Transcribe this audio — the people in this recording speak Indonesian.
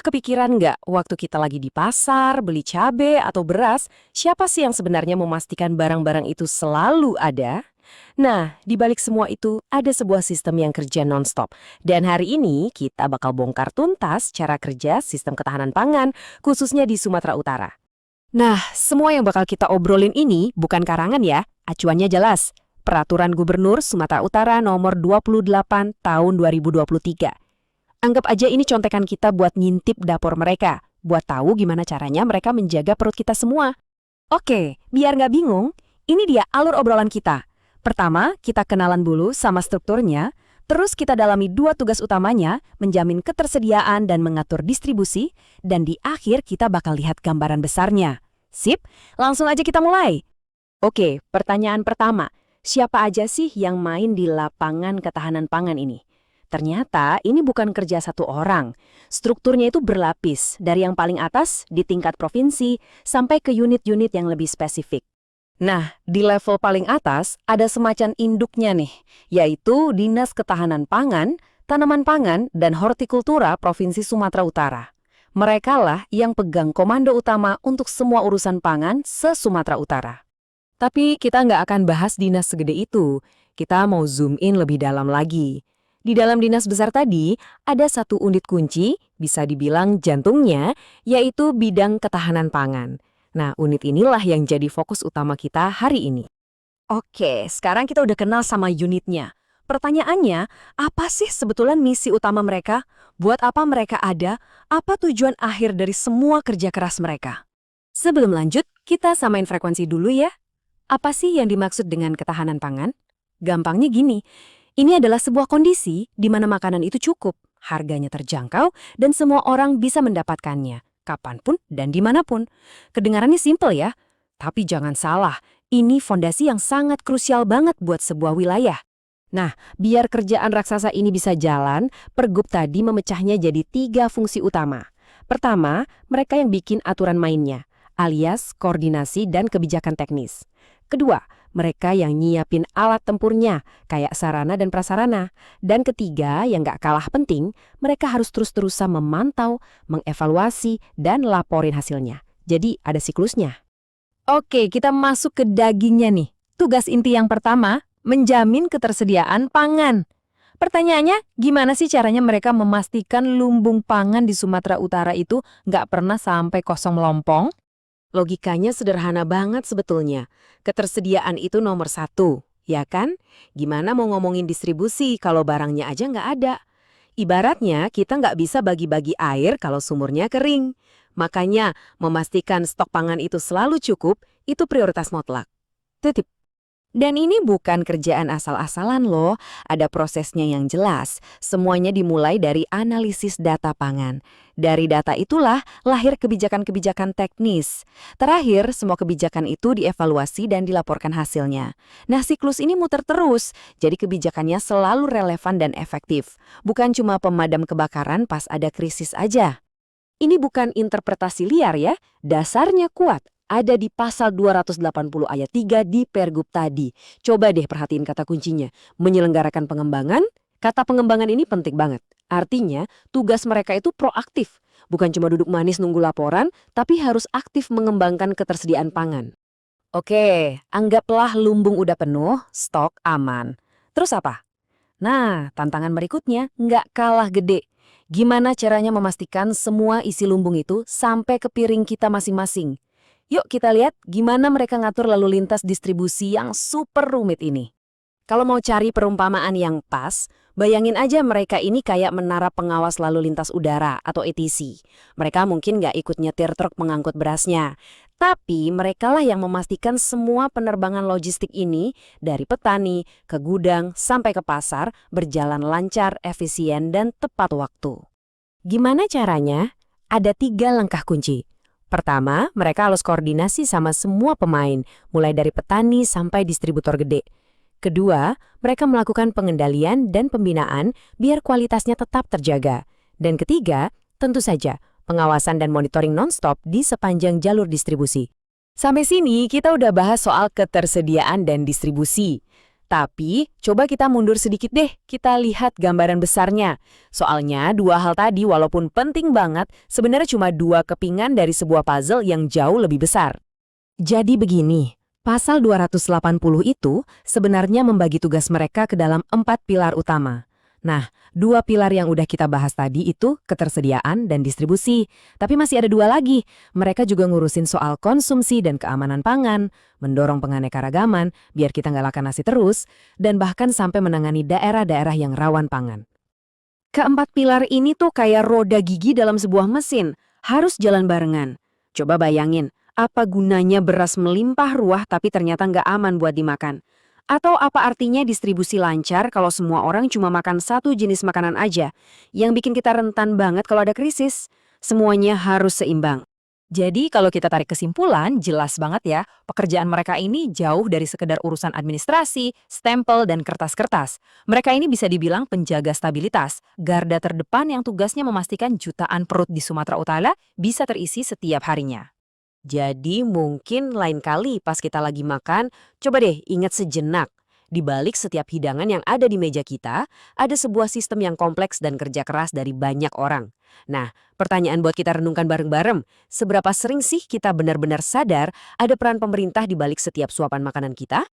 kepikiran nggak waktu kita lagi di pasar, beli cabai atau beras, siapa sih yang sebenarnya memastikan barang-barang itu selalu ada? Nah, di balik semua itu ada sebuah sistem yang kerja nonstop. Dan hari ini kita bakal bongkar tuntas cara kerja sistem ketahanan pangan, khususnya di Sumatera Utara. Nah, semua yang bakal kita obrolin ini bukan karangan ya, acuannya jelas. Peraturan Gubernur Sumatera Utara nomor 28 tahun 2023. Anggap aja ini contekan kita buat ngintip dapur mereka, buat tahu gimana caranya mereka menjaga perut kita semua. Oke, biar nggak bingung, ini dia alur obrolan kita. Pertama, kita kenalan dulu sama strukturnya, terus kita dalami dua tugas utamanya, menjamin ketersediaan dan mengatur distribusi, dan di akhir kita bakal lihat gambaran besarnya. Sip, langsung aja kita mulai. Oke, pertanyaan pertama, siapa aja sih yang main di lapangan ketahanan pangan ini? Ternyata ini bukan kerja satu orang. Strukturnya itu berlapis, dari yang paling atas di tingkat provinsi sampai ke unit-unit yang lebih spesifik. Nah, di level paling atas ada semacam induknya nih, yaitu Dinas Ketahanan Pangan, Tanaman Pangan, dan Hortikultura Provinsi Sumatera Utara. Mereka lah yang pegang komando utama untuk semua urusan pangan se-Sumatera Utara. Tapi kita nggak akan bahas dinas segede itu, kita mau zoom in lebih dalam lagi. Di dalam dinas besar tadi, ada satu unit kunci, bisa dibilang jantungnya, yaitu bidang ketahanan pangan. Nah, unit inilah yang jadi fokus utama kita hari ini. Oke, sekarang kita udah kenal sama unitnya. Pertanyaannya, apa sih sebetulnya misi utama mereka? Buat apa mereka ada? Apa tujuan akhir dari semua kerja keras mereka? Sebelum lanjut, kita samain frekuensi dulu ya. Apa sih yang dimaksud dengan ketahanan pangan? Gampangnya gini, ini adalah sebuah kondisi di mana makanan itu cukup, harganya terjangkau, dan semua orang bisa mendapatkannya, kapanpun dan dimanapun. Kedengarannya simpel ya, tapi jangan salah, ini fondasi yang sangat krusial banget buat sebuah wilayah. Nah, biar kerjaan raksasa ini bisa jalan, Pergub tadi memecahnya jadi 3 fungsi utama. Pertama, mereka yang bikin aturan mainnya, alias koordinasi dan kebijakan teknis. Kedua, mereka yang nyiapin alat tempurnya, kayak sarana dan prasarana. Dan ketiga, yang gak kalah penting, mereka harus terus-terusan memantau, mengevaluasi, dan laporin hasilnya. Jadi ada siklusnya. Oke, kita masuk ke dagingnya nih. Tugas inti yang pertama, menjamin ketersediaan pangan. Pertanyaannya, gimana sih caranya mereka memastikan lumbung pangan di Sumatera Utara itu gak pernah sampai kosong melompong? Logikanya sederhana banget sebetulnya. Ketersediaan itu nomor 1, ya kan? Gimana mau ngomongin distribusi kalau barangnya aja nggak ada? Ibaratnya kita nggak bisa bagi-bagi air kalau sumurnya kering. Makanya memastikan stok pangan itu selalu cukup, itu prioritas mutlak. Titip. Dan ini bukan kerjaan asal-asalan loh, ada prosesnya yang jelas. Semuanya dimulai dari analisis data pangan. Dari data itulah lahir kebijakan-kebijakan teknis. Terakhir, semua kebijakan itu dievaluasi dan dilaporkan hasilnya. Nah, siklus ini muter terus, jadi kebijakannya selalu relevan dan efektif. Bukan cuma pemadam kebakaran pas ada krisis aja. Ini bukan interpretasi liar ya, dasarnya kuat. Ada di pasal 280 ayat 3 di Pergub tadi. Coba deh perhatiin kata kuncinya. Menyelenggarakan pengembangan, kata pengembangan ini penting banget. Artinya, tugas mereka itu proaktif. Bukan cuma duduk manis nunggu laporan, tapi harus aktif mengembangkan ketersediaan pangan. Oke, anggaplah lumbung udah penuh, stok aman. Terus apa? Nah, tantangan berikutnya nggak kalah gede. Gimana caranya memastikan semua isi lumbung itu sampai ke piring kita masing-masing? Yuk kita lihat gimana mereka ngatur lalu lintas distribusi yang super rumit ini. Kalau mau cari perumpamaan yang pas, bayangin aja mereka ini kayak menara pengawas lalu lintas udara atau ATC. Mereka mungkin nggak ikut nyetir truk mengangkut berasnya. Tapi merekalah yang memastikan semua penerbangan logistik ini dari petani ke gudang sampai ke pasar berjalan lancar, efisien, dan tepat waktu. Gimana caranya? Ada 3 langkah kunci. Pertama, mereka harus koordinasi sama semua pemain, mulai dari petani sampai distributor gede. Kedua, mereka melakukan pengendalian dan pembinaan biar kualitasnya tetap terjaga. Dan ketiga, tentu saja, pengawasan dan monitoring non-stop di sepanjang jalur distribusi. Sampai sini kita udah bahas soal ketersediaan dan distribusi. Tapi, coba kita mundur sedikit deh, kita lihat gambaran besarnya. Soalnya, dua hal tadi walaupun penting banget, sebenarnya cuma dua kepingan dari sebuah puzzle yang jauh lebih besar. Jadi begini, pasal 280 itu sebenarnya membagi tugas mereka ke dalam 4 pilar utama. Nah, dua pilar yang udah kita bahas tadi itu ketersediaan dan distribusi. Tapi masih ada dua lagi. Mereka juga ngurusin soal konsumsi dan keamanan pangan, mendorong penganekaragaman biar kita nggak makan nasi terus, dan bahkan sampai menangani daerah-daerah yang rawan pangan. Keempat pilar ini tuh kayak roda gigi dalam sebuah mesin, harus jalan barengan. Coba bayangin, apa gunanya beras melimpah ruah tapi ternyata nggak aman buat dimakan? Atau apa artinya distribusi lancar kalau semua orang cuma makan satu jenis makanan aja, yang bikin kita rentan banget kalau ada krisis? Semuanya harus seimbang. Jadi kalau kita tarik kesimpulan, jelas banget ya, pekerjaan mereka ini jauh dari sekedar urusan administrasi, stempel, dan kertas-kertas. Mereka ini bisa dibilang penjaga stabilitas, garda terdepan yang tugasnya memastikan jutaan perut di Sumatera Utara bisa terisi setiap harinya. Jadi mungkin lain kali pas kita lagi makan, coba deh ingat sejenak. Di balik setiap hidangan yang ada di meja kita, ada sebuah sistem yang kompleks dan kerja keras dari banyak orang. Nah, pertanyaan buat kita renungkan bareng-bareng, seberapa sering sih kita benar-benar sadar ada peran pemerintah di balik setiap suapan makanan kita?